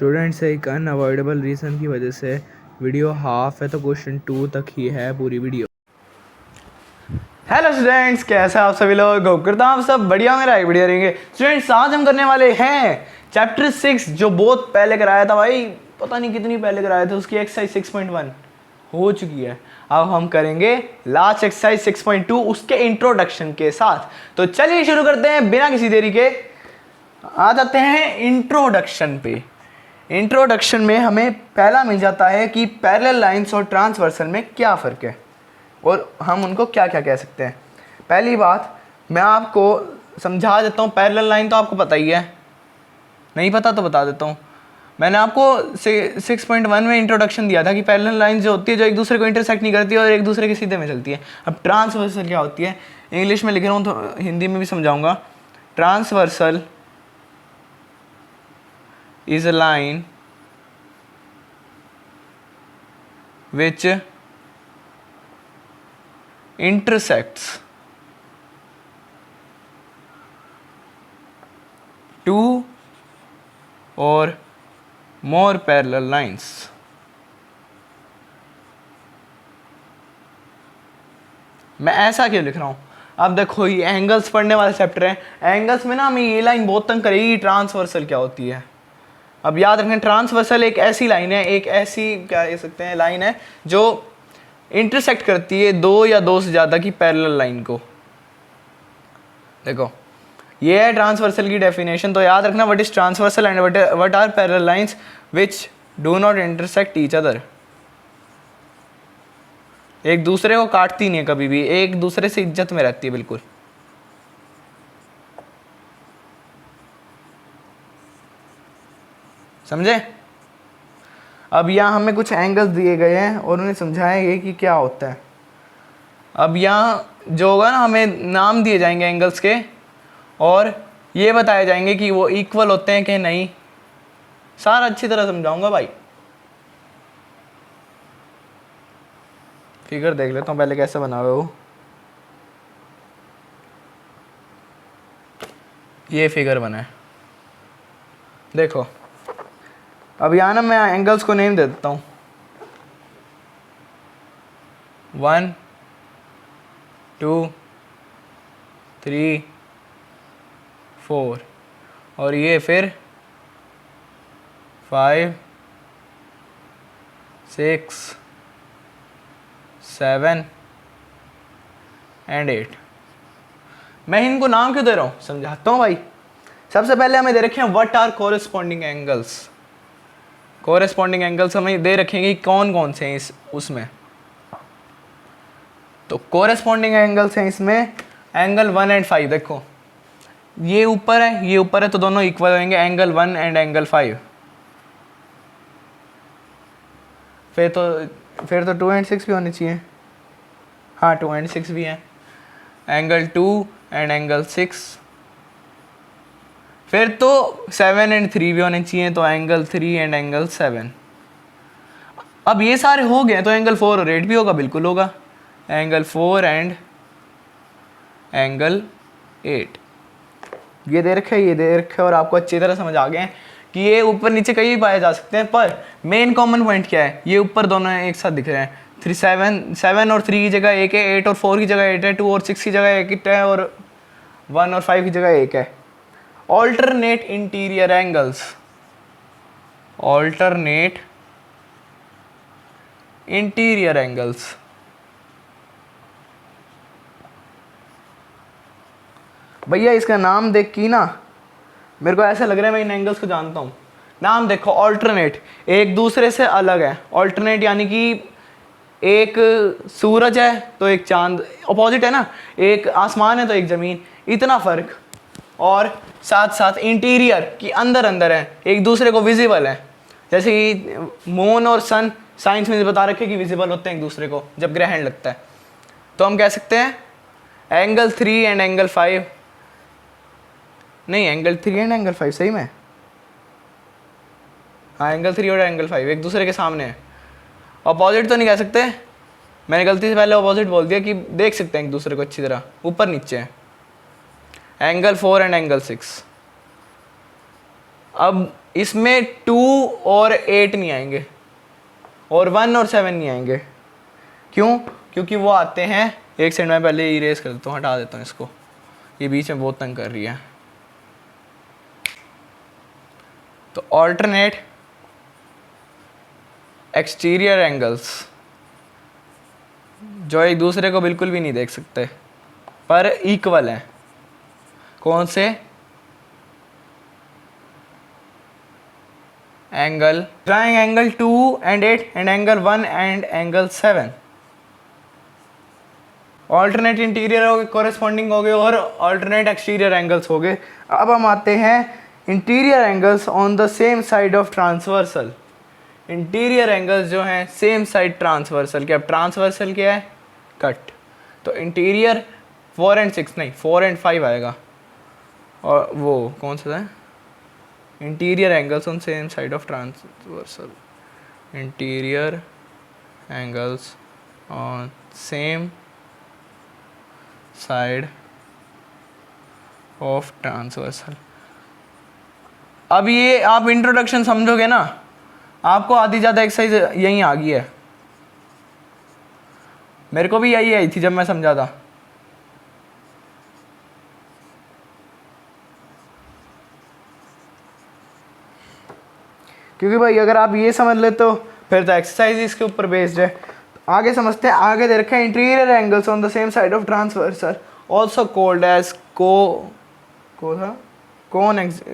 Students एक unavoidable reason की वजह से वीडियो हाफ है, तो क्वेश्चन 2 तक ही है पूरी वीडियो। हेलो स्टूडेंट्स, कैसे आप सभी लोग? होप करता हूँ आप सब बढ़िया होंगे, राइट बढ़िया रहेंगे। स्टूडेंट्स आज हम करने वाले हैं चैप्टर 6 जो बहुत पहले कराया था भाई, पता नहीं कितनी पहले कराया था, उसकी एक्सरसाइज 6.1 हो चुकी है। अब हम करेंगे लास्ट एक्सरसाइज 6.2 उसके इंट्रोडक्शन के साथ। तो चलिए शुरू करते हैं बिना किसी देरी के। आ जाते हैं इंट्रोडक्शन पे। इंट्रोडक्शन में हमें पहला मिल जाता है कि पैरेलल लाइंस और ट्रांसवर्सल में क्या फ़र्क है और हम उनको क्या क्या कह सकते हैं। पहली बात मैं आपको समझा देता हूँ। पैरेलल लाइन तो आपको पता ही है, नहीं पता तो बता देता हूँ। मैंने आपको 6.1 में इंट्रोडक्शन दिया था कि पैरेलल लाइन जो होती है जो एक दूसरे को इंटरसेक्ट नहीं करती और एक दूसरे के सीधे में चलती है। अब ट्रांसवर्सल क्या होती है, इंग्लिश में लिख रहा हूँ तो हिंदी में भी समझाऊंगा। Transversal is a line which intersects two or more parallel lines. मैं ऐसा क्यों लिख रहा हूँ? अब देखो ये एंगल्स पढ़ने वाला चैप्टर है। एंगल्स में ना हमें ये लाइन बहुत तंग करेगी, ट्रांसवर्सल क्या होती है। अब याद रखें ट्रांसवर्सल एक ऐसी लाइन है, एक ऐसी क्या कह सकते हैं लाइन है जो इंटरसेक्ट करती है दो या दो से ज़्यादा की पैरेलल लाइन को। देखो ये है ट्रांसवर्सल की डेफिनेशन। तो याद रखना what is transversal and what are parallel lines which do not intersect each other. एक दूसरे को काटती नहीं है कभी भी, एक दूसरे से इज्जत में रहती है बिल्कुल। समझे? अब यहाँ हमें कुछ एंगल्स दिए गए हैं और उन्हें समझाएंगे कि क्या होता है। अब यहाँ जो होगा ना हमें नाम दिए जाएंगे एंगल्स के और ये बताए जाएंगे कि वो इक्वल होते हैं कि नहीं। सारा अच्छी तरह समझाऊंगा भाई। फिगर देख लेता हूँ पहले कैसे बना हुआ है वो। ये फिगर बना है, देखो। अब यहाँ ना मैं एंगल्स को नेम दे देता हूँ 1 2 3 4 और ये फिर 5 6 7 एंड 8। मैं इनको नाम क्यों दे रहा हूँ समझाता हूँ भाई। सबसे पहले हमें दे रखे हैं what are corresponding angles. Corresponding angles हमें दे रखेंगे कि कौन कौन से हैं उसमें। तो कोरेस्पॉन्डिंग एंगल्स हैं इसमें एंगल 1 एंड 5। देखो ये ऊपर है, ये ऊपर है, तो दोनों इक्वल होंगे, एंगल 1 एंड एंगल 5। फिर तो 2 एंड 6 भी होने चाहिए। हाँ 2 एंड 6 भी हैं, एंगल 2 एंड एंगल 6। फिर तो 7 एंड 3 भी होने चाहिए, तो एंगल 3 एंड एंगल 7। अब ये सारे हो गए तो एंगल 4 और 8 भी होगा, बिल्कुल होगा, एंगल 4 एंड एंगल 8। ये दे रखे, ये दे रखे और आपको अच्छी तरह समझ आ गए कि ये ऊपर नीचे कहीं भी पाए जा सकते हैं, पर मेन कॉमन पॉइंट क्या है, ये ऊपर दोनों एक साथ दिख रहे हैं। 7 और 3 की जगह 1 है, 8 और 4 की जगह 8 है, 2 और 6 की जगह 1 है और 1 और 5 की जगह 1 है। Alternate interior angles, alternate interior angles. भैया इसका नाम देख के ना मेरे को ऐसा लग रहा है मैं इन एंगल्स को जानता हूँ। नाम देखो, ऑल्टरनेट एक दूसरे से अलग है। ऑल्टरनेट यानी कि एक सूरज है तो एक चांद, अपोजिट है ना, एक आसमान है तो एक ज़मीन, इतना फ़र्क। और साथ साथ इंटीरियर की अंदर अंदर है, एक दूसरे को विजिबल है। जैसे कि मून और सन साइंस में बता रखे कि विजिबल होते हैं एक दूसरे को जब ग्रहण लगता है। तो हम कह सकते हैं एंगल 3 एंड एंगल 5, नहीं एंगल 3 एंड एंगल 5 सही में, हाँ एंगल 3 और एंगल 5 एक दूसरे के सामने है। अपोजिट तो नहीं कह सकते, मैंने गलती से पहले अपोजिट बोल दिया कि देख सकते हैं एक दूसरे को अच्छी तरह, ऊपर नीचे है। Angle 4 and angle 6। अब इसमें 2 और 8 नहीं आएंगे और 1 और 7 नहीं आएंगे। क्यों? क्योंकि वो आते हैं, एक सेकंड में पहले इरेज कर देता हूँ, हटा देता हूँ इसको, ये बीच में बहुत तंग कर रही है। तो ऑल्टरनेट एक्सटीरियर एंगल्स जो एक दूसरे को बिल्कुल भी नहीं देख सकते पर इक्वल हैं। कौन से? Angle drawing angle 2 and 8 and angle 1 and angle 7 alternate interior हो गए, कॉरेस्पॉन्डिंग हो गए और ऑल्टरनेट एक्सटीरियर एंगल्स हो गए। अब हम आते हैं interior angles on the same side of transversal. Interior angles जो हैं सेम साइड ट्रांसवर्सल के। अब ट्रांसवर्सल क्या है? कट। तो इंटीरियर 4 and 6 नहीं, 4 and 5 आएगा। और वो कौन सा है? Interior angles on same side of transversal. Interior angles on same side of transversal. अब ये आप इंट्रोडक्शन समझोगे ना, आपको आधी ज़्यादा एक्सरसाइज यहीं आ गई है। मेरे को भी यही आई थी जब मैं समझा था। क्योंकि भाई अगर आप ये समझ ले तो फिर तो एक्सरसाइज इसके ऊपर बेस्ड है। आगे समझते हैं। आगे दे रखा है interior angles on the same side of transversal also called as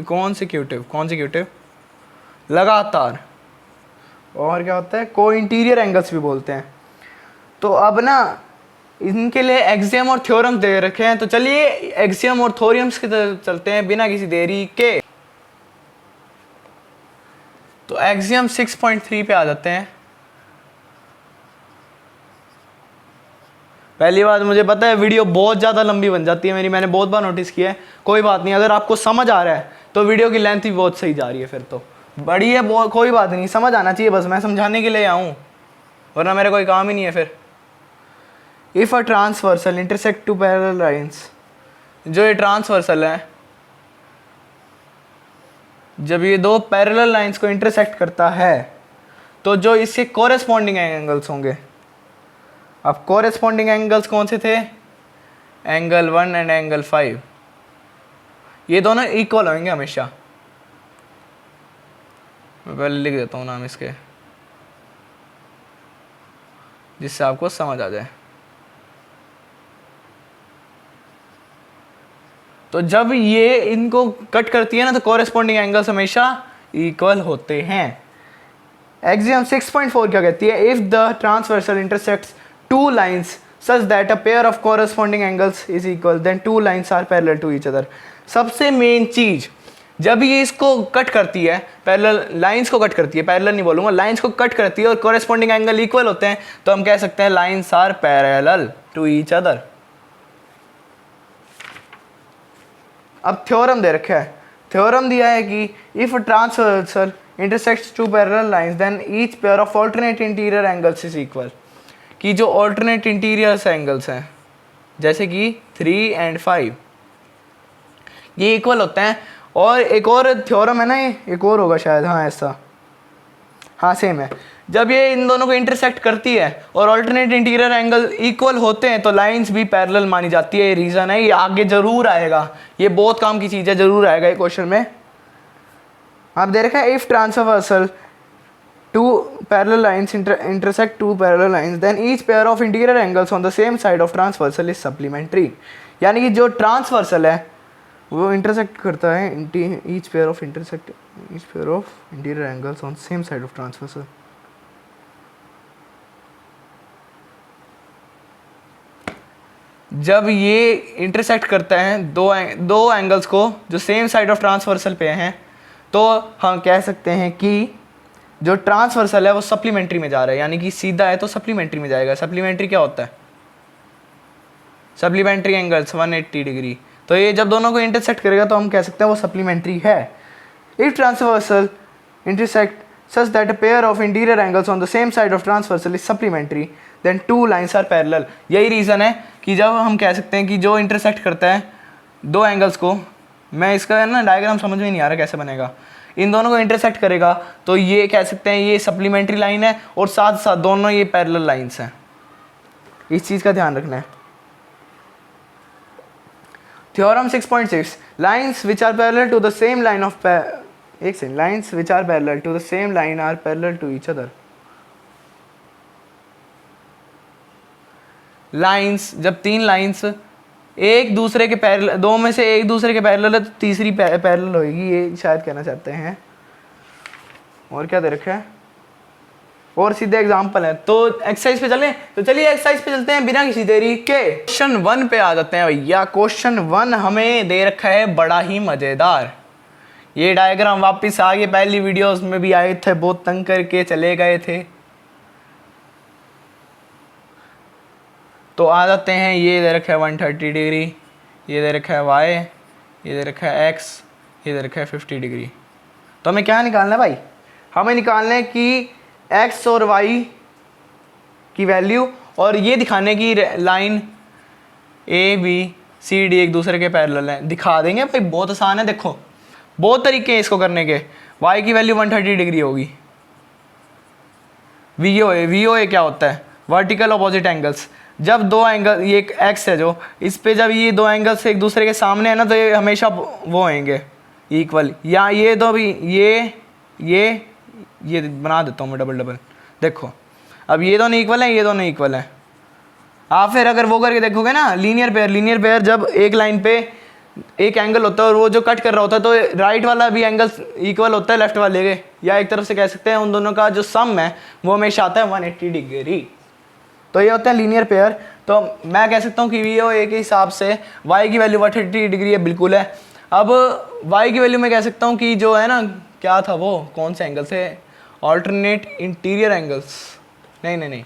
consecutive लगातार, और क्या होता है? को इंटीरियर एंगल्स भी बोलते हैं। तो अब ना इनके लिए एक्सियम और थ्योरम दे रखे हैं, तो चलिए एक्सियम और थ्योरम्स की तरफ चलते हैं बिना किसी देरी के। तो एक्सियम 6.3 पे आ जाते हैं। पहली बात, मुझे पता है वीडियो बहुत ज़्यादा लंबी बन जाती है मेरी, मैंने बहुत बार नोटिस किया है। कोई बात नहीं, अगर आपको समझ आ रहा है तो वीडियो की लेंथ भी बहुत सही जा रही है, फिर तो बड़ी है, कोई बात नहीं, समझ आना चाहिए बस, मैं समझाने के लिए आऊँ, वरना मेरा कोई काम ही नहीं है फिर। If a transversal intersect two parallel lines, जो ये ट्रांसवर्सल है, जब ये दो पैरेलल लाइंस को इंटरसेक्ट करता है तो जो इसके कोरेस्पॉन्डिंग एंगल्स होंगे। अब कोरेस्पॉन्डिंग एंगल्स कौन से थे? Angle 1 and angle 5। ये दोनों इक्वल होंगे हमेशा। मैं पहले लिख देता हूँ नाम इसके, जिससे आपको समझ आ जाए। तो जब ये इनको कट करती है ना, तो कोरेस्पॉन्डिंग एंगल्स हमेशा इक्वल होते हैं। एक्सियम 6.4 क्या कहती है? If the transversal intersects two lines such that a pair of corresponding angles is equal then two lines are parallel to each other. सबसे मेन चीज, जब ये इसको कट करती है, पैरेलल लाइंस को कट करती है, पैरेलल नहीं बोलूंगा, लाइंस को कट करती है और कोरेस्पॉन्डिंग एंगल इक्वल होते हैं, तो हम कह सकते हैं lines are parallel to each other. अब थ्योरम दे रखा है। थ्योरम दिया है कि if transversal intersects two parallel lines then each pair of alternate interior angles is equal. कि जो ऑल्टरनेट इंटीरियर एंगल्स हैं, जैसे कि 3 and 5, ये इक्वल होते हैं। और एक और थ्योरम है ना, ये एक और होगा शायद, हाँ ऐसा, हाँ सेम है। जब ये इन दोनों को इंटरसेक्ट करती है और ऑल्टरनेट इंटीरियर एंगल इक्वल होते हैं तो लाइंस भी पैरेलल मानी जाती है। ये रीज़न है, ये आगे जरूर आएगा, ये बहुत काम की चीज़ है, जरूर आएगा ये क्वेश्चन में। आप दे रखा है if transversal two parallel lines intersect two parallel lines then each pair of interior angles on the same side of transversal is supplementary। यानी कि जो ट्रांसवर्सल है वो इंटरसेक्ट करता है each pair of interior angles on same side of transversal। जब ये intersect करता है दो एंगल्स को जो सेम साइड ऑफ ट्रांसवर्सल पे हैं, तो हम कह सकते हैं कि जो ट्रांसवर्सल है वो सप्लीमेंट्री में जा रहा है। यानी कि सीधा है तो सप्लीमेंट्री में जाएगा। सप्लीमेंट्री क्या होता है? Supplementary angles 180 degree. तो ये जब दोनों को इंटरसेक्ट करेगा तो हम कह सकते हैं वो सप्लीमेंट्री है। If transversal intersect such that a pair of interior angles on the same side of transversal is supplementary then two lines are parallel। यही रीज़न है कि जब हम कह सकते हैं कि जो इंटरसेक्ट करता है दो एंगल्स को, मैं इसका है ना डायग्राम समझ में नहीं आ रहा कैसे बनेगा। इन दोनों को इंटरसेक्ट करेगा तो ये कह सकते हैं ये सप्लीमेंट्री लाइन है और साथ साथ दोनों ये पैरेलल लाइंस हैं। इस चीज़ का ध्यान रखना है। Theorem 6.6 lines which are parallel to the same line of एक second lines which are parallel to the same line are parallel to each other. Lines, जब तीन लाइन्स एक दूसरे के पैरेलल, दो में से एक दूसरे के पैरेलल है तो तीसरी पैरेलल होगी, ये शायद कहना चाहते हैं। और क्या दे रखा है, और सीधे एग्जाम्पल है। तो एक्सरसाइज पे चलें, तो चलिए एक्सरसाइज पे चलते हैं बिना किसी देरी के। क्वेश्चन 1 पे आ जाते हैं भैया। क्वेश्चन 1 हमें दे रखा है बड़ा ही मज़ेदार। ये डायग्राम वापस आ गए, पहली वीडियोस में भी आए थे, बहुत तंग करके चले गए थे। तो आ जाते हैं, ये दे रखा है 130 डिग्री, ये दे रखा है y, ये दे रखा है x, ये दे रखा है 50 डिग्री। तो हमें क्या निकालना है भाई, हमें निकालना है कि x और y की वैल्यू और ये दिखाने की line A B C D एक दूसरे के पैरेलल हैं। दिखा देंगे भाई, बहुत आसान है। देखो बहुत तरीके हैं इसको करने के। y की वैल्यू 130 डिग्री होगी। वी क्या होता है, वर्टिकल अपोजिट एंगल्स। जब दो एंगल, ये एक x है जो इस पे, जब ये दो एंगल्स एक दूसरे के सामने है ना तो ये हमेशा वो होंगे इक्वल। या ये दो भी, ये बना देता हूँ मैं डबल डबल। देखो अब ये दोनों इक्वल है, ये दोनों इक्वल है। आप फिर अगर वो करके देखोगे ना, लीनियर पेयर जब एक लाइन पे एक एंगल होता है और वो जो कट कर रहा होता है तो राइट वाला भी एंगल इक्वल होता है लेफ्ट वाले के, या एक तरफ से कह सकते हैं उन दोनों का जो सम है वो हमेशा आता है 180 डिग्री। तो ये होता है लीनियर पेयर। तो मैं कह सकता हूँ कि VOA के हिसाब से y की वैल्यू 130 डिग्री है, बिल्कुल है। अब y की वैल्यू मैं कह सकता हूँ कि जो है ना, क्या था वो, कौन से एंगल से, ऑल्टरनेट इंटीरियर एंगल्स, नहीं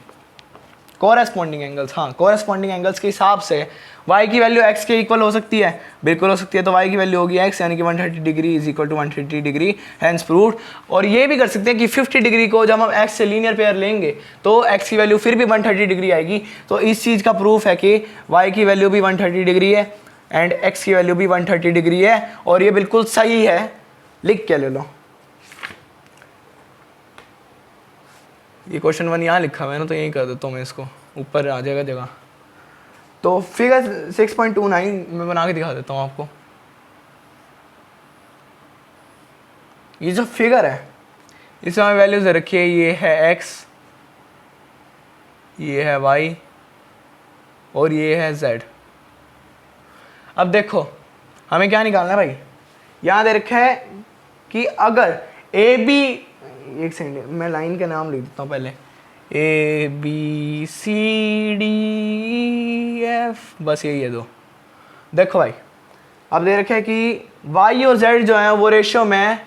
कोरेस्पॉन्डिंग एंगल्स, हाँ कोरेस्पॉन्डिंग एंगल्स के हिसाब से y की वैल्यू x के इक्वल हो सकती है, बिल्कुल हो सकती है। तो y की वैल्यू होगी x, यानी कि 130 डिग्री इज इक्वल टू 130 डिग्री, हैंस प्रूव्ड। और ये भी कर सकते हैं कि 50 डिग्री को जब हम x से लीनियर पेयर लेंगे तो x की वैल्यू फिर भी 130 डिग्री आएगी। तो इस चीज़ का प्रूफ है कि y की वैल्यू भी 130 डिग्री है एंड x की वैल्यू भी 130 डिग्री है, और ये बिल्कुल सही है। लिख के ले लो, ये क्वेश्चन 1 यहाँ लिखा हुआ है ना, तो यही कर देता हूँ मैं, इसको ऊपर आ जाएगा जगह। तो फिगर 6.29 मैं बना के दिखा देता हूँ आपको। ये जो फिगर है इसमें हमें वैल्यूज रखी है, ये है x, ये है y और ये है z। अब देखो हमें क्या निकालना है भाई, यहाँ दे रखा है कि अगर ए बी, एक सेकंड मैं लाइन के नाम लिख देता हूँ पहले, A B C D F, बस यही है दो। देखो भाई अब दे रखे है कि y और z जो है वो रेशियो में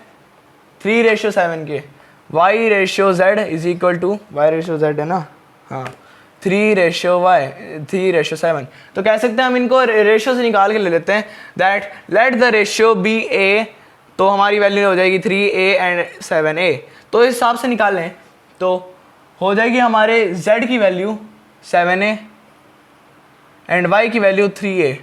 3:7 के, y ratio z is equal to, y ratio z है ना, हाँ 3:7। तो कह सकते हैं हम इनको रेशियो से निकाल के ले लेते हैं, that let the ratio be a, तो हमारी वैल्यू हो जाएगी 3a एंड 7a। तो इस हिसाब से निकाल लें तो हो जाएगी हमारे z की वैल्यू 7a एंड y की वैल्यू 3a।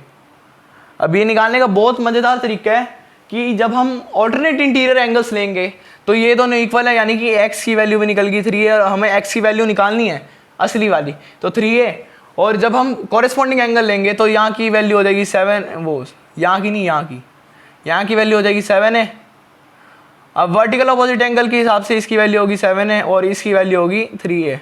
अब ये निकालने का बहुत मज़ेदार तरीका है कि जब हम ऑल्टरनेट इंटीरियर एंगल्स लेंगे तो ये दोनों इक्वल है, यानी कि x की वैल्यू भी निकल गई 3a और हमें x की वैल्यू निकालनी है असली वाली, तो 3a। और जब हम कॉरेस्पॉन्डिंग एंगल लेंगे तो यहाँ की वैल्यू हो जाएगी 7, वो यहाँ की नहीं, यहाँ की वैल्यू हो जाएगी 7a। अब वर्टिकल अपोजिट एंगल के हिसाब से इसकी वैल्यू होगी 7a और इसकी वैल्यू होगी 3a।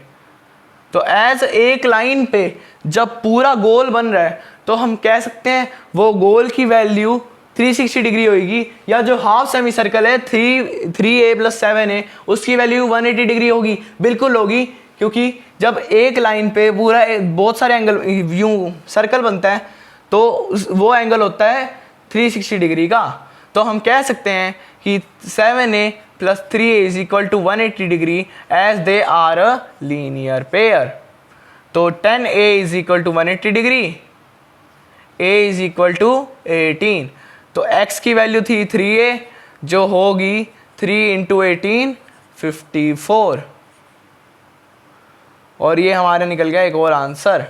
तो एज एक लाइन पे जब पूरा गोल बन रहा है तो हम कह सकते हैं वो गोल की वैल्यू 360 डिग्री होगी, या जो हाफ सेमी सर्कल है 3a + 7a उसकी वैल्यू 180 डिग्री होगी, बिल्कुल होगी, क्योंकि जब एक लाइन पे पूरा बहुत सारे एंगल यूं सर्कल बनता है तो वो एंगल होता है 360 डिग्री का। तो हम कह सकते हैं कि 7a + 3a is equal to 180 डिग्री as they are a linear pair. तो 10a इज इक्वल टू 180 डिग्री, a इज इक्वल टू 18। तो x की वैल्यू थी 3a जो होगी 3 × 18 54, और ये हमारा निकल गया एक और आंसर।